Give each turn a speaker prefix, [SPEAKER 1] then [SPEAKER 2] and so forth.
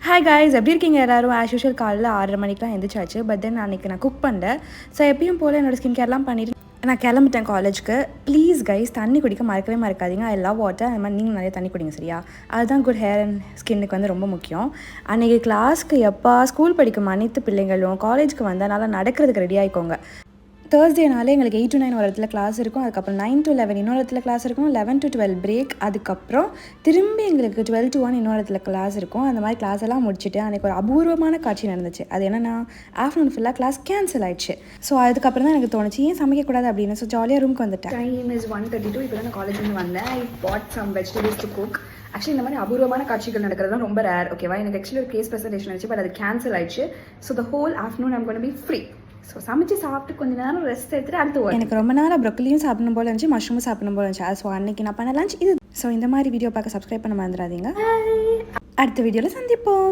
[SPEAKER 1] Hi guys, எப்படி இருக்கீங்க எல்லாரும்? ஆஸ் யூஷுவல் காலையில் 6:30 மணிக்கெலாம் எந்திரிச்சாச்சு. பட் தென் அன்றைக்கி நான் குக் பண்ணேன். ஸோ எப்பயும் போல் என்னோடய ஸ்கின் கேர்லாம் பண்ணிவிட்டு நான் கிளம்பிட்டேன் காலேஜ்க்கு. ப்ளீஸ் கைஸ், தண்ணி குடிக்க மறக்காதீங்க. I love water. அது மாதிரி நீங்கள் நிறைய தண்ணி குடிங்க, சரியா? அதுதான் குட் ஹேர் அண்ட் ஸ்கின்னுக்கு வந்து ரொம்ப முக்கியம். அன்றைக்கி கிளாஸ்க்கு ஸ்கூல் படிக்கும் அனைத்து பிள்ளைங்களும் காலேஜுக்கு வந்தனால நடக்கிறதுக்கு ரெடி ஆகிக்கோங்க. தேர்ஸ்டேனாலே எங்களுக்கு 8 to 9 ஒரு இடத்துல கிளாஸ் இருக்கும். அதுக்கப்புறம் 9 to 11 இன்னொரு இடத்துல கிளாஸ் இருக்கும். 11 to 12 பிரேக். அதுக்கப்புறம் திரும்பி எங்களுக்கு 12 to 1 இன்னொரு இடத்துல கிளாஸ் இருக்கும். அந்த மாதிரி கிளாஸ் எல்லாம் முடிச்சுட்டு அன்றைக்கி ஒரு அபூர்வமான காட்சி நடந்துச்சு. அது என்னென்னா, ஆஃப்டர்நூன் ஃபுல்லாக கிளாஸ் கேன்சல் ஆயிடுச்சு. ஸோ அதுக்கப்புறம் தான் எனக்கு தோணுச்சு, ஏன் சமைக்கக்கூடாது அப்படின்னு. ஸோ ஜாலியாக ரூமுக்கு வந்துட்டேன். Time is 1:32. இப்போ தான் நான் காலேஜ்லேருந்து வந்தேன். I put some vegetables to cook. Actually இந்த மாதிரி அபூர்வமான காட்சிகள் நடக்கிறது தான் ரொம்ப ரேர். ஓகேவா? எனக்கு ஆக்சுவலி ஒரு கேஸ் ப்ரெசன்டேஷன் ஆச்சு. பட் அது கேன்சல் ஆயிடுச்சு. So the whole afternoon I'm going to be free. So சமைச்சு சாப்பிட்டு கொஞ்சம் நேரம் ரெஸ்ட் எடுத்துகிட்டு அடுத்து எனக்கு ரொம்ப நேரம் ப்ரொக்கலியும் சாப்பிடணும் போல இருந்துச்சு, மஷ்ரூமும் சாப்பிடணும் போல இருந்துச்சு. ஸோ அன்றைக்கி நான் பண்ண லஞ்ச் இது. ஸோ இந்த மாதிரி வீடியோ பார்க்க சப்ஸ்கிரைப் பண்ண மறந்துடாதீங்க. அடுத்த வீடியோவில் சந்திப்போம்.